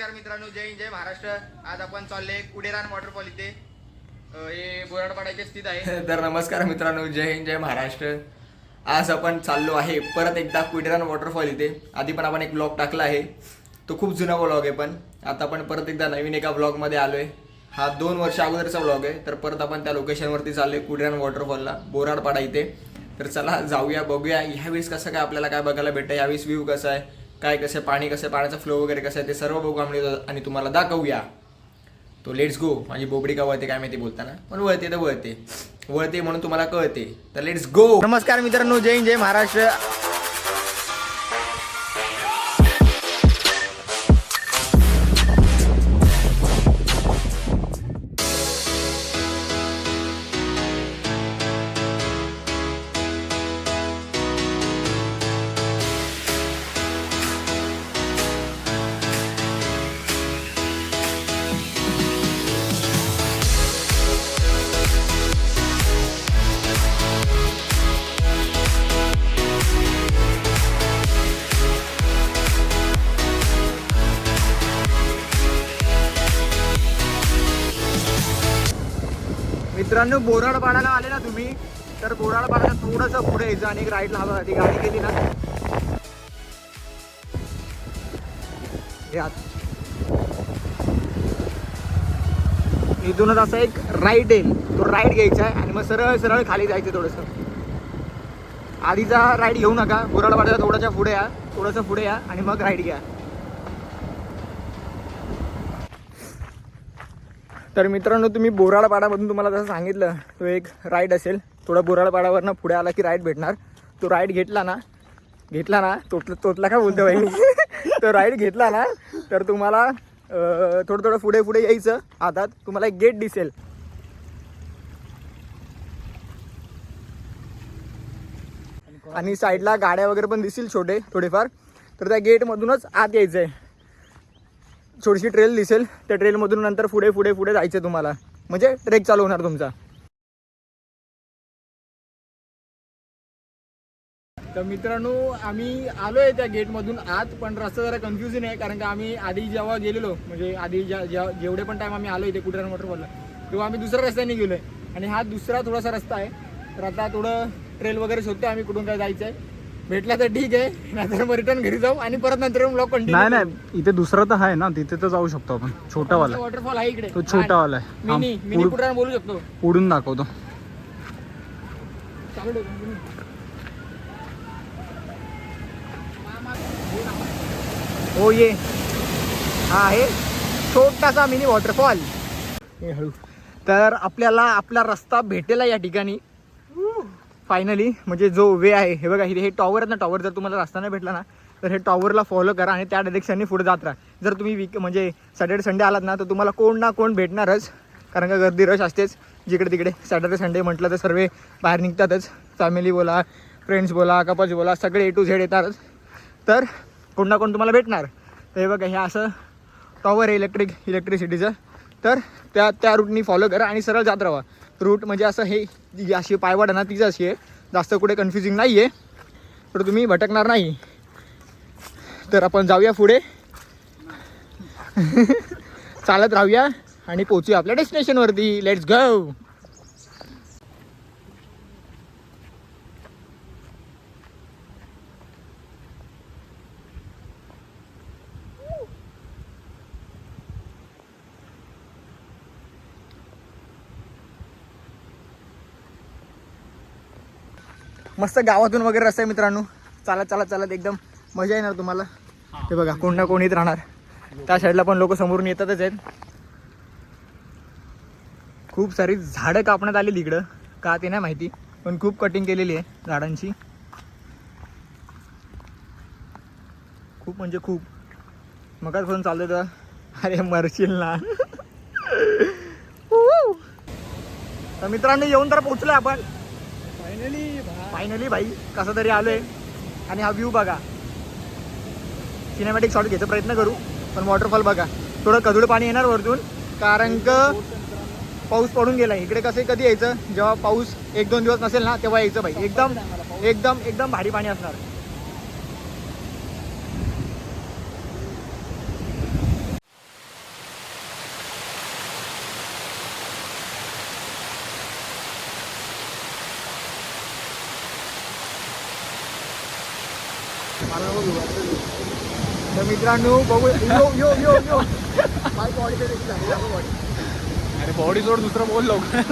नमस्कार मित्रांनो, जय हिंद जय महाराष्ट्र. आज आपण चालले कुडेरान वॉटरफॉल इथे. हे बोराडपाड्याचे स्थित आहे. तर नमस्कार मित्रांनो, जय हिंद जय महाराष्ट्र. आज आपण चाललो आहे परत एकदा कुडेरान वॉटरफॉल इथे. आधी पण आपण एक ब्लॉग टाकला आहे, तो खूप जुना ब्लॉग आहे, पण आता आपण परत एकदा नवीन एका ब्लॉगमध्ये आलो आहे. हा 2 वर्ष अगोदरचा ब्लॉग आहे. तर परत आपण त्या लोकेशनवरती चाललो आहे, कुडेरान वॉटरफॉलला, बोराडपाडा इथे. तर चला जाऊया, बघूया ह्यावेळेस कसं काय आपल्याला काय बघायला भेटतं, यावेळेस व्ह्यू कसा आहे, काय कसं पाणी कसं, पाण्याचा फ्लो वगैरे कसं आहे, ते सर्व बघू आम्ही आणि तुम्हाला दाखवूया. तो लेट्स गो. माझी बोबडी का वळते काय माहिती बोलताना, पण वळते तर वळते म्हणून तुम्हाला कळते. तर लेट्स गो. नमस्कार मित्रांनो, जय हिंद जय महाराष्ट्र. मित्रांनो, बोराडपाड्याला आले ना तुम्ही, तर बोराडपाड्याला थोडंसं पुढे यायचं आणि एक राईटला हवा, ती गाडी गेली ना यात इथूनच असं एक राईट येईल, तो राईट घ्यायचा आहे आणि मग सरळ सरळ खाली जायचं. थोडंसं आधीचा राईट घेऊ नका, बोराडपाड्याला थोडंसं पुढे या आणि मग राईट घ्या. तर मित्रांनो, तुम्ही बोराडपाड्यामधून तुम्हाला जसं सांगितलं, तो एक राईट असेल, थोडा बोराडपाड्यावरनं पुढे आला की राईट भेटणार. तो राईट घेतला ना तोतला काय बोलतो बाई तो राईट घेतला ना तर तुम्हाला थोडं पुढे यायचं. हातात तुम्हाला एक गेट दिसेल, आणि साईडला गाड्या वगैरे पण दिसतील छोटे थोडेफार. तर त्या गेटमधूनच आत यायचं आहे. छोटीशी ट्रेल दिसेल, त्या ट्रेलमधून नंतर पुढे जायचं तुम्हाला, म्हणजे ट्रेक चालू होणार तुमचा. तर मित्रांनो, आम्ही आलो आहे त्या गेटमधून आत, पण रस्ता जरा कन्फ्युजन आहे, कारण का आम्ही आधी जेव्हा गेलेलो, म्हणजे आधी जेवढे पण टाईम आम्ही आलो इथे कुडेरान वॉटरफॉलला, तेव्हा आम्ही दुसऱ्या रस्त्याने गेलो आहे, आणि हा दुसरा थोडासा रस्ता आहे. तर आता थोडं ट्रेल वगैरे शोधतो आम्ही, कुठून काय जायचं आहे. भेटला तर ठीक आहे, नाहीतर मग रिटर्न घरी जाऊ आणि परत नंतर ब्लॉग कंटिन्यू. नाही, इथे दुसरा तर आहे ना, तिथे तर जाऊ शकतो आपण. छोटावाला वॉटरफॉल आहे इकडे, तो छोटावाला आहे. मिनी कुडेरान बोलू शकतो. पुढून दाखवतो. हो, ये हा आहे छोटासा मिनी वॉटरफॉल. हळू. तर आपल्याला आपला रस्ता भेटेला या ठिकाणी फायनली. म्हणजे जो वे आहे, हे बघा, हे टॉवर आहेत ना, टॉवर जर तुम्हाला रस्ता नाही भेटला ना, तर हे टॉवरला फॉलो करा आणि त्या डायरेक्शनने पुढे जात राहा. जर तुम्ही म्हणजे सॅटर्डे संडे आलात ना, तर तुम्हाला कोण ना कोण भेटणारच, कारण का गर्दी रश असतेच जिकडे तिकडे. सॅटर्डे संडे म्हटलं तर सर्व बाहेर निघतातच, फॅमिली बोला, फ्रेंड्स बोला, कपल्स बोला, सगळे A to Z येतातच. तर कोण ना कोण तुम्हाला भेटणार. तर हे बघा, हे असं टॉवर आहे इलेक्ट्रिसिटीचं. तर त्या रूटनी फॉलो करा आणि सरळ जात राहा. रूट म्हणजे असं हे अशी पायवाट आहे ना, तीच अशी आहे, जास्त कुठे कन्फ्युजिंग नाही आहे, तर तुम्ही भटकणार नाही. तर आपण जाऊया पुढे चालत राहूया आणि पोचूया आपल्या डेस्टिनेशनवरती. Let's go. मस्त गावातून वगैरे रस्ता आहे मित्रांनो. चालत एकदम मजा येणार तुम्हाला. ते बघा, कोण ना कोण येत राहणार. त्या साईडला पण लोक समोरून येतातच आहेत. खूप सारी झाडं कापण्यात आली इकडं, का ते नाही माहिती, पण खूप कटिंग केलेली आहे झाडांची. खूप म्हणजे खूप. मगाच फोन चालू होता, अरे मरशील ना तर मित्रांनो, येऊन तर पोचलोय आपण फायनली भाई. कसं तरी आलोय आणि हा व्ह्यू बघा. सिनेमॅटिक शॉट घ्यायचा प्रयत्न करू, पण वॉटरफॉल बघा. थोडं कधूड पाणी येणार वरतून, कारण का पाऊस पडून गेला. इकडे कसं कधी यायचं, जेव्हा पाऊस 1-2 दिवस नसेल ना, तेव्हा यायचं भाई. एकदम भारी पाणी असणार. मला नको घेऊ, आता घेऊ. तर मित्रांनो बघू यो यो यो यो माझी बॉडी बॉडी अरे बॉडी जोड दुसरं बोल लवकर. मी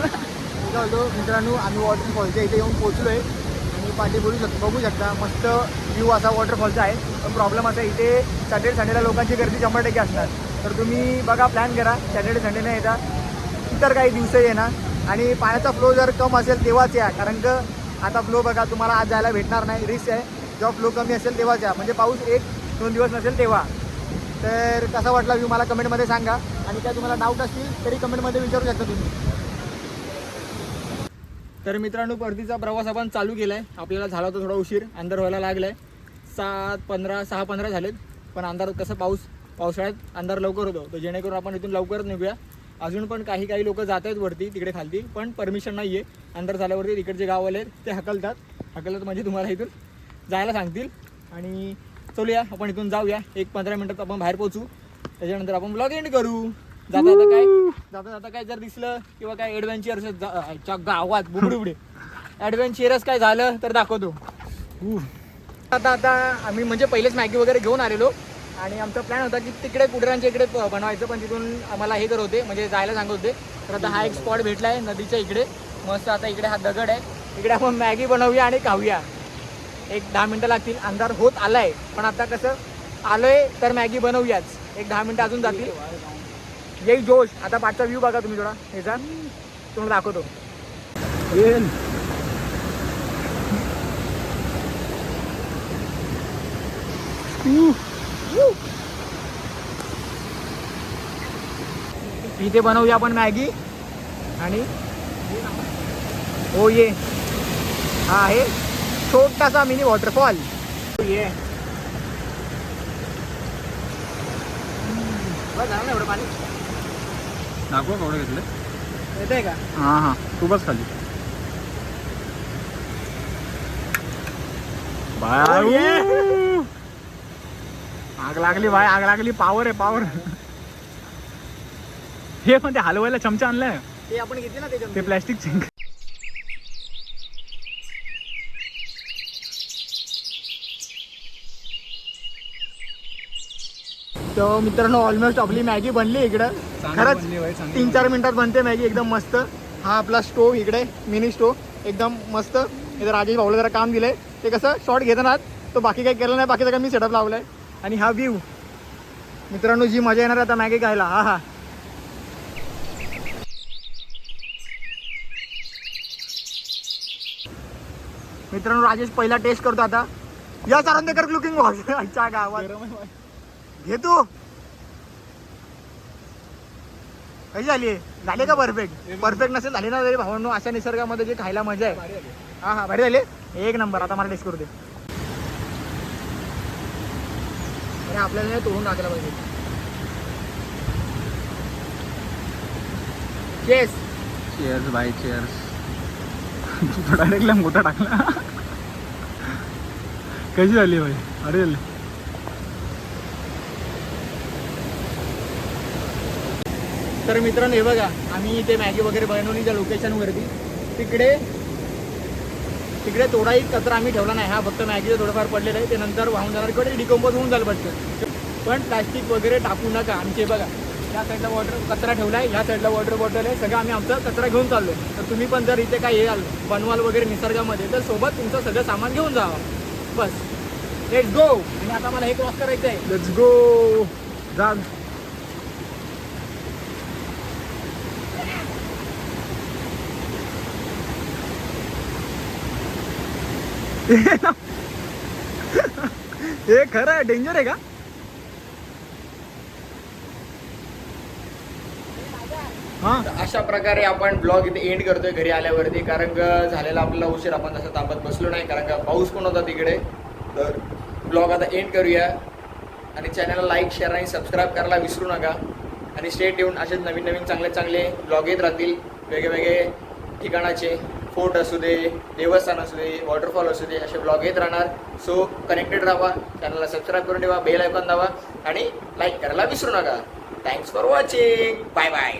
काय होतो मित्रांनो, आम्ही वॉटरफॉलच्या इथे येऊन पोहोचलो आहे आणि पाठी बघू शकता मस्त व्ह्यू असा वॉटरफॉलचा आहे. पण प्रॉब्लेम असा इथे सॅटर्डे संडेला लोकांची गर्दी 100% असणार. तर तुम्ही बघा प्लॅन करा सॅटर्डे संडे नाही येता इतर काही दिवस येणार. आणि पाण्याचा फ्लो जर कम असेल तेव्हाच या, कारण का आता फ्लो बघा तुम्हाला आज जायला भेटणार नाही, रिस्क आहे. जेव्हा फ्लो कमी असेल तेव्हाच या, म्हणजे पाऊस 1-2 दिवस नसेल तेव्हा. तर कसा वाटला व्ह्यू मला कमेंटमध्ये सांगा. आणि काय तुम्हाला डाऊट असतील तरी कमेंटमध्ये विचारू शकता तुम्ही. तर मित्रांनो परतीचा प्रवास आपण चालू केला आहे. आपल्याला झाला होता थोडा उशीर, अंधार व्हायला लागला आहे. 6:15 झालेत. पण अंधार कसं पावसाळ्यात अंधार लवकर होतो, तर जेणेकरून आपण इथून लवकरच निघूया. अजून पण काही लोक जात आहेत वरती तिकडे खालती, पण परमिशन नाही आहे. अंधार झाल्यावरती तिकडचे गाववाले आहेत ते हकलतात म्हणजे तुम्हाला इथून जायला सांगतील. आणि चलूया आपण इथून जाऊया. 1-15 मिनटात आपण बाहेर पोहोचू. त्याच्यानंतर आपण ब्लॉग एंड करू. जाता काय जर दिसलं किंवा काय ॲडव्हेंचर गावात बुबडे ॲडव्हेंचरस काय झालं तर दाखवतो. आता आम्ही म्हणजे पहिलेच मॅगी वगैरे घेऊन आलेलो आणि आमचा प्लॅन होता की तिकडे कुडरांच्या इकडे बनवायचं, पण तिथून आम्हाला हे करत होते म्हणजे जायला सांगत होते. तर आता हा एक स्पॉट भेटला आहे नदीच्या इकडे मस्त. आता इकडे हा दगड आहे, इकडे आपण मॅगी बनवूया आणि खाऊया. 1-10 मिनटं लागतील. अंधार होत आलाय, पण आता कसं आलोय तर मॅगी बनवूयाच. 1-10 मिनटं अजून जातील. येईल जोश. आता पाठचा व्ह्यू बघा तुम्ही थोडा ह्याचा, तुम्हाला दाखवतो. इथे बनवूया आपण मॅगी आणि हो ये हा आहे छोटासा मिनी वॉटरफॉल. ये बस झालं ना एवढं पाणी दाखवा केवढं घेतलं. येत आहे का? हां तू बस खाली. आग लागली भाई, आग लागली. पावर आहे पावर. हे पण ते हलवायला चमचा आणलाय ते आपण घेतले ना ते त्याच्यामध्ये. प्लॅस्टिकचे. तर मित्रांनो ऑलमोस्ट आपली मॅगी बनली इकडं. खरंच 3-4 मिनिटात बनते मॅगी एकदम मस्त. हा आपला स्टोव इकडे मिनी स्टोव एकदम मस्त. इथं राजेश भाऊला जरा काम दिलंय, ते कसं शॉर्ट घेताना तो बाकी काही केलं नाही, बाकी सगळं मी सेटअप लावलाय. आणि हा व्ह्यू मित्रांनो जी मजा येणार आता मॅगी खायला. हा मित्रांनो राजेश पहिला टेस्ट करतो आता. या चारंदेकर लुकिंग आजच्या गावात घे तू. कशी झाली का परफेक्ट नसेल झाली ना तरी भावांनो अशा निसर्गामध्ये जे खायला मजा आहे. हा भारी झाली. एक नंबर. आता मला टेस्ट करू दे. अरे आपल्याला तोडून टाकायला पाहिजे. Chairs by chairs. तू डायरेक्टला मोठा टाकला. कशी झाली भाई? अरे तर मित्रांनो हे बघा आम्ही इथे मॅगी वगैरे बनवली त्या लोकेशनवरती. तिकडे थोडाही कचरा आम्ही ठेवला नाही. हा फक्त मॅगीचं थोडंफार पडलेलं आहे, ते नंतर वाहून जाणार किंवा डिकम्पोज होऊन जाईल पटकन. पण प्लॅस्टिक वगैरे टाकू नका. आमचे बघा या साईडला कचरा ठेवला आहे, या साईडला वॉटर बॉटल आहे, सगळं आम्ही आमचा कचरा घेऊन चाललो. तर तुम्ही पण जर इथे काय हे बनवाल वगैरे निसर्गामध्ये तर सोबत तुमचं सगळं सामान घेऊन जावा. बस लेट्स गो. आणि आता मला हे क्रॉस करायचं आहे. Let's go. जा. हे खरं आहे. डेंजर आहे का? हा अशा प्रकारे आपण ब्लॉग इथे एंड करतोय घरी आल्यावरती. कारण झालेला आपल्याला उशीर आपण तसं तापत बसलो नाही, कारण का पाऊस पण होता तिकडे. तर ब्लॉग आता एंड करूया. आणि चॅनलला लाईक शेअर आणि सबस्क्राईब करायला विसरू नका. आणि स्टे ट्यून. असेच नवीन चांगले ब्लॉग येत राहतील वेगळे ठिकाणाचे. फोर्ट असू दे, देवस्थान असू दे, वॉटरफॉल असू दे, असे ब्लॉग येत राहणार. सो कनेक्टेड राहा. चॅनलला सबस्क्राईब करून ठेवा, बेल आयकॉन दाबा आणि लाईक करायला विसरू नका. Thanks for watching. Bye bye.